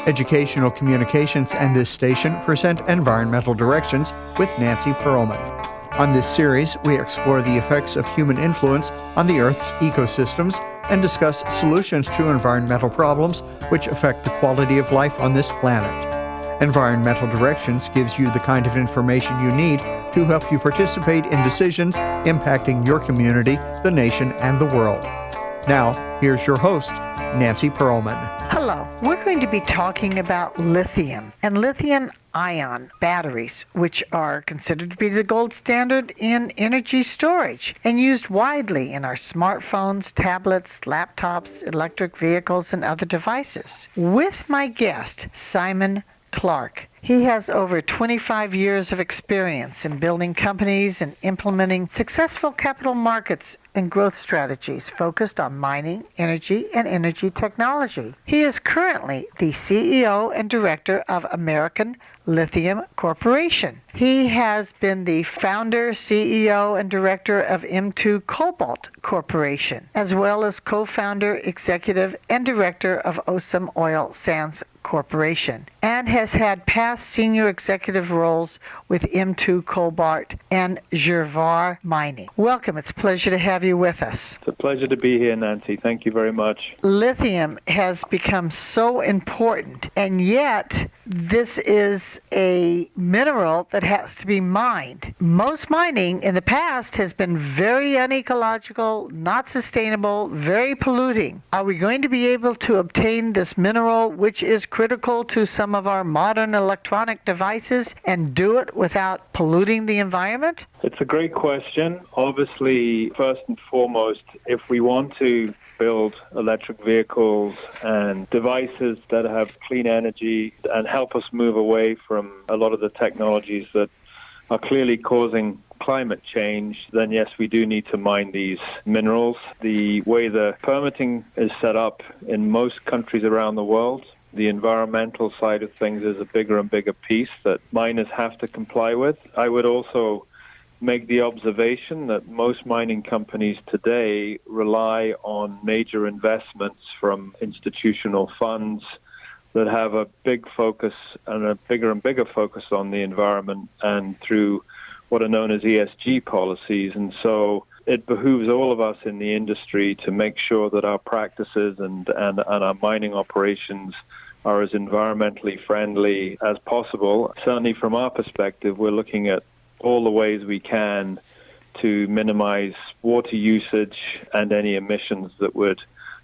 Educational Communications and this station present Environmental Directions with Nancy Pearlman. On this series, we explore the effects of human influence on the Earth's ecosystems and discuss solutions to environmental problems which affect the quality of life on this planet. Environmental Directions gives you the kind of information you need to help you participate in decisions impacting your community, the nation, and the world. Now, here's your host, Nancy Pearlman. Hello. We're going to be talking about lithium and lithium-ion batteries, which are considered to be the gold standard in energy storage and used widely in our smartphones, tablets, laptops, electric vehicles, and other devices. With my guest, Simon Clarke. He has over 25 years of experience in building companies and implementing successful capital markets and growth strategies focused on mining, energy, and energy technology. He is currently the CEO and director of American Lithium Corporation. He has been the founder, CEO, and director of M2 Cobalt Corporation, as well as co-founder, executive, and director of Osam Oil Sands Corporation, and has had past senior executive roles with M2 Cobalt and Gervais Mining. Welcome. It's a pleasure to have you with us. It's a pleasure to be here, Nancy. Thank you very much. Lithium has become so important, and yet this is a mineral that has to be mined. Most mining in the past has been very unecological, not sustainable, very polluting. Are we going to be able to obtain this mineral, which is critical to some of our modern electronic devices, and do it without polluting the environment? It's a great question. Obviously, first and foremost, if we want to build electric vehicles and devices that have clean energy and help us move away from a lot of the technologies that are clearly causing climate change, then yes, we do need to mine these minerals. The way the permitting is set up in most countries around the world, the environmental side of things is a bigger and bigger piece that miners have to comply with. I would also make the observation that most mining companies today rely on major investments from institutional funds that have a big focus and a bigger and bigger focus on the environment and through what are known as ESG policies. And so it behooves all of us in the industry to make sure that our practices and our mining operations are as environmentally friendly as possible. Certainly from our perspective, we're looking at all the ways we can to minimize water usage and any emissions that would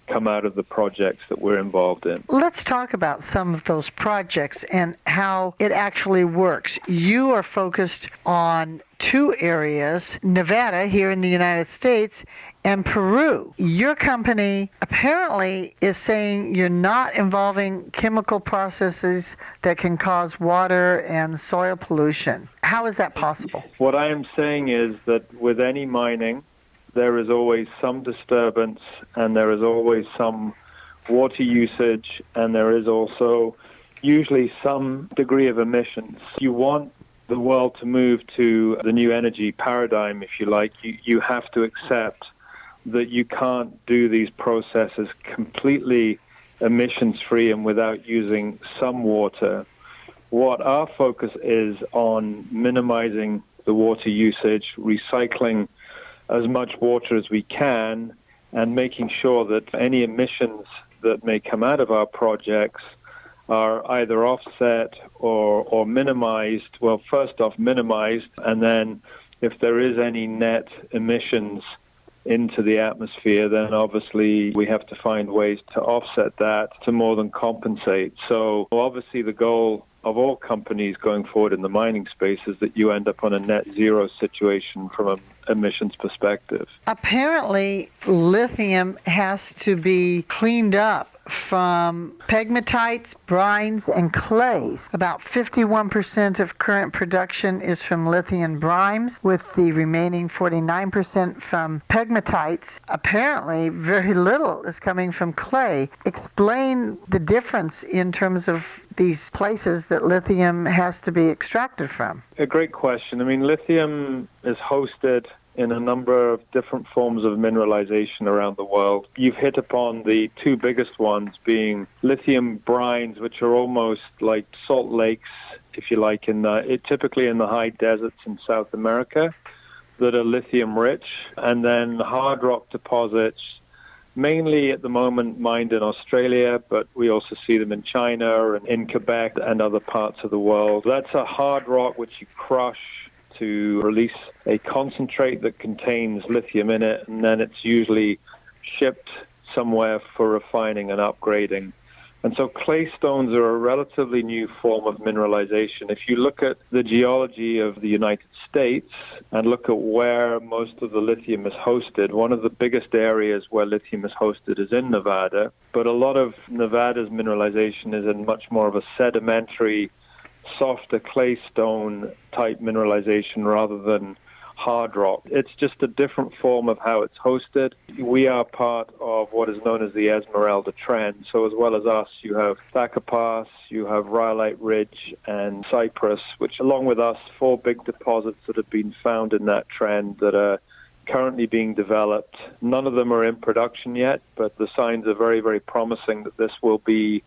come out of the projects that we're involved in. Let's talk about some of those projects and how it actually works. You are focused on two areas, Nevada here in the United States and Peru. Your company apparently is saying you're not involving chemical processes that can cause water and soil pollution. How is that possible? What I am saying is that with any mining, there is always some disturbance and there is always some water usage and there is also usually some degree of emissions. You want the world to move to the new energy paradigm, if you like. You have to accept that you can't do these processes completely emissions-free and without using some water. What our focus is on minimizing the water usage, recycling as much water as we can, and making sure that any emissions that may come out of our projects are either offset or minimized. Well, first off, minimized, and then if there is any net emissions into the atmosphere, then obviously we have to find ways to offset that to more than compensate. So obviously the goal of all companies going forward in the mining space is that you end up on a net zero situation from an emissions perspective. Apparently, lithium has to be cleaned up from pegmatites, brines, and clays. About 51% of current production is from lithium brines, with the remaining 49% from pegmatites. Apparently, very little is coming from clay. Explain the difference in terms of these places that lithium has to be extracted from. A great question. I mean, lithium is hosted in a number of different forms of mineralization around the world. You've hit upon the two biggest ones being lithium brines, which are almost like salt lakes, if you like, typically in the high deserts in South America that are lithium rich, and then hard rock deposits, mainly at the moment mined in Australia, but we also see them in China and in Quebec and other parts of the world. That's a hard rock which you crush to release a concentrate that contains lithium in it, and then it's usually shipped somewhere for refining and upgrading. And so clay stones are a relatively new form of mineralization. If you look at the geology of the United States and look at where most of the lithium is hosted, one of the biggest areas where lithium is hosted is in Nevada, but a lot of Nevada's mineralization is in much more of a sedimentary, softer clay stone type mineralization rather than hard rock. It's just a different form of how it's hosted. We are part of what is known as the Esmeralda Trend. So as well as us, you have Thacker Pass, you have Rhyolite Ridge and Cypress, which along with us, 4 big deposits that have been found in that trend that are currently being developed. None of them are in production yet, but the signs are very, very promising that this will be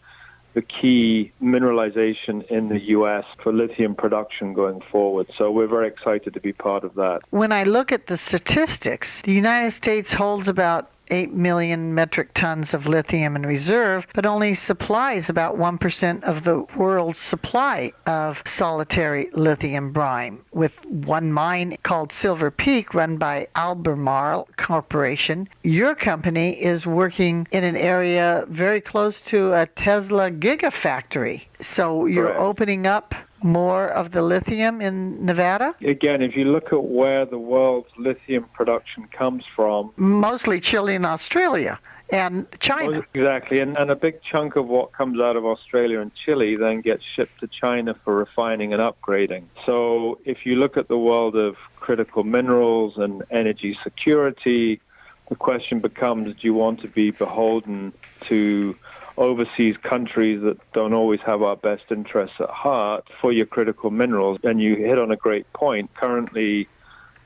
the key mineralization in the U.S. for lithium production going forward. So we're very excited to be part of that. When I look at the statistics, the United States holds about 8 million metric tons of lithium in reserve, but only supplies about 1% of the world's supply of solitary lithium brine, with one mine called Silver Peak run by Albemarle Corporation. Your company is working in an area very close to a Tesla gigafactory. So you're Correct. Opening up more of the lithium in Nevada? Again, if you look at where the world's lithium production comes from, mostly Chile and Australia and China. Exactly, and a big chunk of what comes out of Australia and Chile then gets shipped to China for refining and upgrading. So if you look at the world of critical minerals and energy security, the question becomes, do you want to be beholden to overseas countries that don't always have our best interests at heart for your critical minerals? And you hit on a great point. Currently,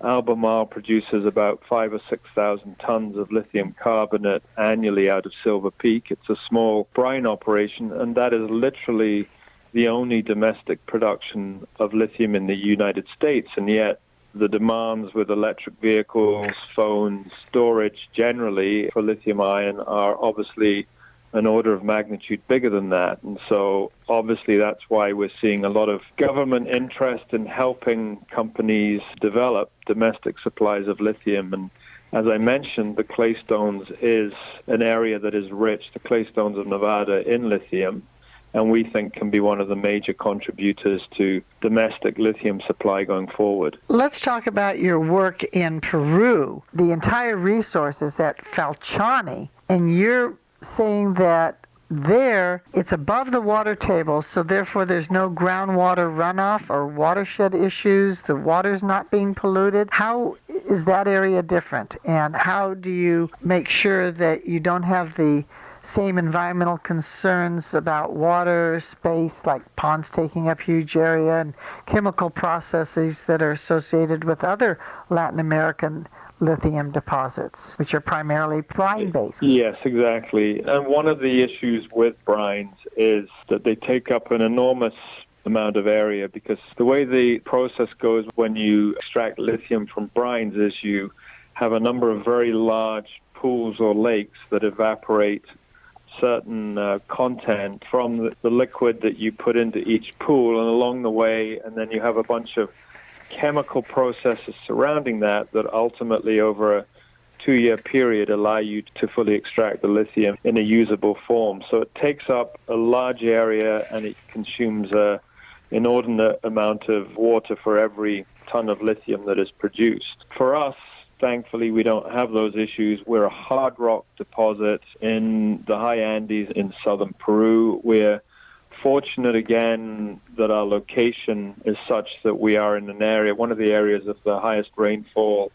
Albemarle produces about 5,000 or 6,000 tons of lithium carbonate annually out of Silver Peak. It's a small brine operation, and that is literally the only domestic production of lithium in the United States. And yet, the demands with electric vehicles, phones, storage generally for lithium ion are obviously an order of magnitude bigger than that. And so obviously that's why we're seeing a lot of government interest in helping companies develop domestic supplies of lithium. And as I mentioned, the clay stones is an area that is rich, the clay stones of Nevada, in lithium, and we think can be one of the major contributors to domestic lithium supply going forward. Let's talk about your work in Peru. The entire resource is at Falchani, and you're saying that there it's above the water table, so therefore there's no groundwater runoff or watershed issues, the water's not being polluted. How is that area different, and how do you make sure that you don't have the same environmental concerns about water, space, like ponds taking up huge area and chemical processes that are associated with other Latin American lithium deposits, which are primarily brine-based? Yes, exactly. And one of the issues with brines is that they take up an enormous amount of area, because the way the process goes when you extract lithium from brines is you have a number of very large pools or lakes that evaporate certain content from the liquid that you put into each pool, and along the way, and then you have a bunch of chemical processes surrounding that ultimately over a 2-year period allow you to fully extract the lithium in a usable form. So it takes up a large area and it consumes an inordinate amount of water for every ton of lithium that is produced. For us, thankfully, we don't have those issues. We're a hard rock deposit in the high Andes in southern Peru. We're fortunate again that our location is such that we are in an area, one of the areas of the highest rainfall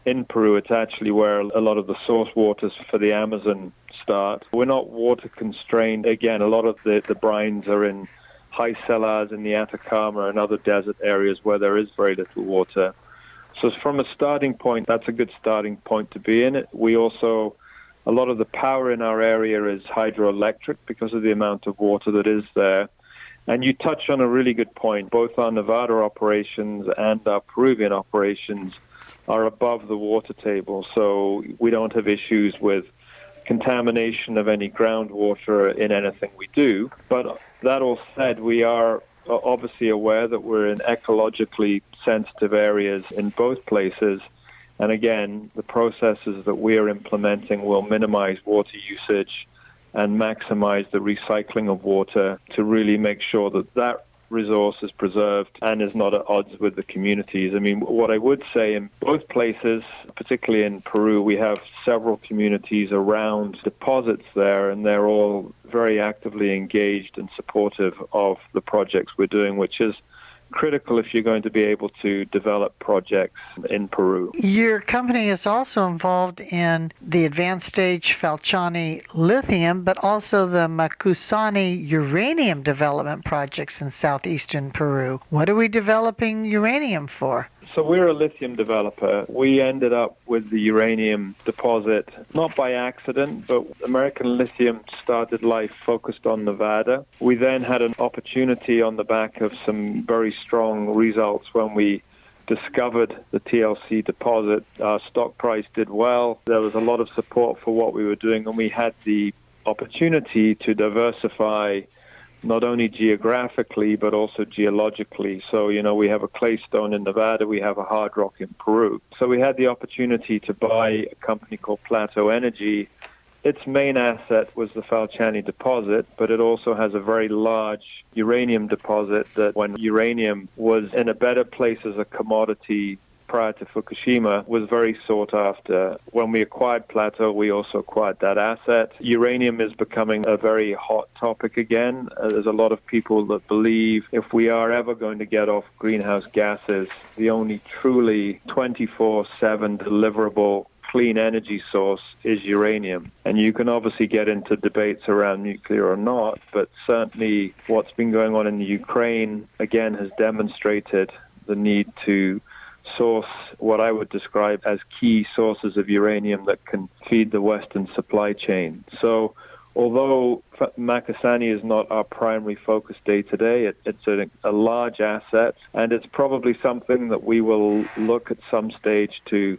in Peru. It's actually where a lot of the source waters for the Amazon start. We're not water constrained. Again, a lot of the brines are in high sellers in the Atacama and other desert areas where there is very little water. So from a starting point, that's a good starting point to be in. We also, a lot of the power in our area is hydroelectric because of the amount of water that is there. And you touch on a really good point. Both our Nevada operations and our Peruvian operations are above the water table, so we don't have issues with contamination of any groundwater in anything we do. But that all said, we are obviously aware that we're in ecologically sensitive areas in both places. And again, the processes that we are implementing will minimize water usage and maximize the recycling of water to really make sure that that resource is preserved and is not at odds with the communities. I mean, what I would say in both places, particularly in Peru, we have several communities around deposits there, and they're all very actively engaged and supportive of the projects we're doing, which is critical if you're going to be able to develop projects in Peru. Your company is also involved in the advanced stage Falciani lithium, but also the Macusani uranium development projects in southeastern Peru. What are we developing uranium for? So we're a lithium developer. We ended up with the uranium deposit, not by accident, but American Lithium started life focused on Nevada. We then had an opportunity on the back of some very strong results when we discovered the TLC deposit. Our stock price did well. There was a lot of support for what we were doing, and we had the opportunity to diversify not only geographically, but also geologically. So, we have a clay stone in Nevada, we have a hard rock in Peru. So we had the opportunity to buy a company called Plateau Energy. Its main asset was the Falciani deposit, but it also has a very large uranium deposit that when uranium was in a better place as a commodity prior to Fukushima was very sought after. When we acquired Plateau, we also acquired that asset. Uranium is becoming a very hot topic again. There's a lot of people that believe if we are ever going to get off greenhouse gases, the only truly 24/7 deliverable clean energy source is uranium. And you can obviously get into debates around nuclear or not, but certainly what's been going on in the Ukraine, again, has demonstrated the need to source what I would describe as key sources of uranium that can feed the Western supply chain. So although Macusani is not our primary focus day to day, it's a large asset, and it's probably something that we will look at some stage to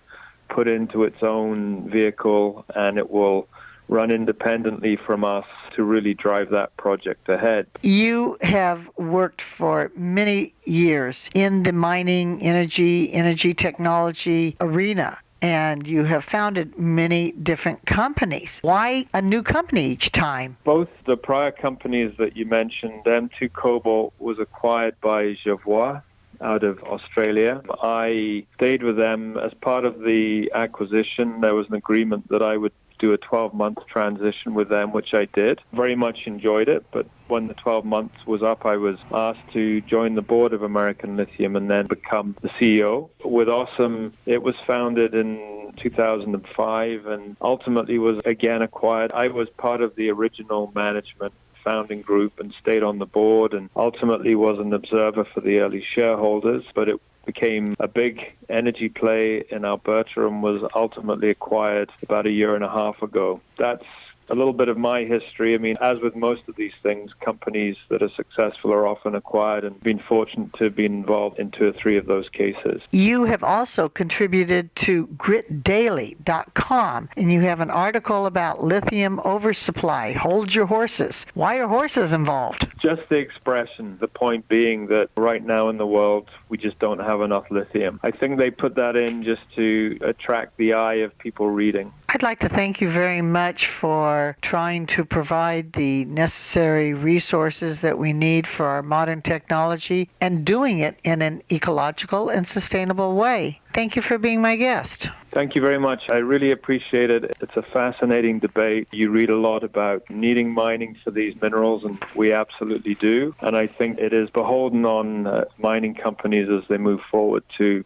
put into its own vehicle, and it will run independently from us to really drive that project ahead. You have worked for many years in the mining, energy technology arena, and you have founded many different companies. Why a new company each time? Both the prior companies that you mentioned, M2 Cobalt was acquired by Jervois out of Australia. I stayed with them as part of the acquisition. There was an agreement that I would do a 12-month transition with them, which I did. Very much enjoyed it, but when the 12 months was up, I was asked to join the board of American Lithium and then become the CEO. With Awesome, it was founded in 2005 and ultimately was again acquired. I was part of the original management founding group and stayed on the board and ultimately was an observer for the early shareholders, but it became a big energy play in Alberta and was ultimately acquired about a year and a half ago. That's a little bit of my history. I mean, as with most of these things, companies that are successful are often acquired, and been fortunate to be involved in 2 or 3 of those cases. You have also contributed to gritdaily.com, and you have an article about lithium oversupply. Hold your horses. Why are horses involved? Just the expression, the point being that right now in the world, we just don't have enough lithium. I think they put that in just to attract the eye of people reading. I'd like to thank you very much for trying to provide the necessary resources that we need for our modern technology and doing it in an ecological and sustainable way. Thank you for being my guest. Thank you very much. I really appreciate it. It's a fascinating debate. You read a lot about needing mining for these minerals, and we absolutely do. And I think it is beholden on mining companies as they move forward to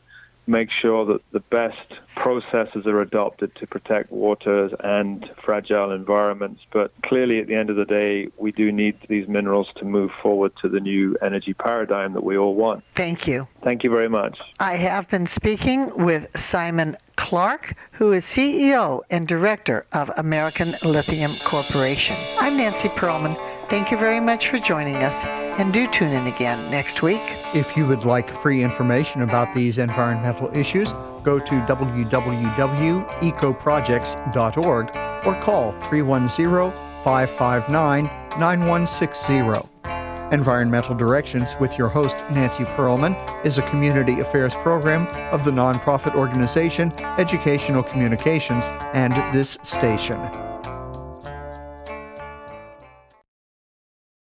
make sure that the best processes are adopted to protect waters and fragile environments. But clearly, at the end of the day, we do need these minerals to move forward to the new energy paradigm that we all want. Thank you. Thank you very much. I have been speaking with Simon Clarke, who is CEO and Director of American Lithium Corporation. I'm Nancy Perlman. Thank you very much for joining us, and do tune in again next week. If you would like free information about these environmental issues, go to www.ecoprojects.org or call 310-559-9160. Environmental Directions with your host, Nancy Perlman, is a community affairs program of the nonprofit organization Educational Communications and this station.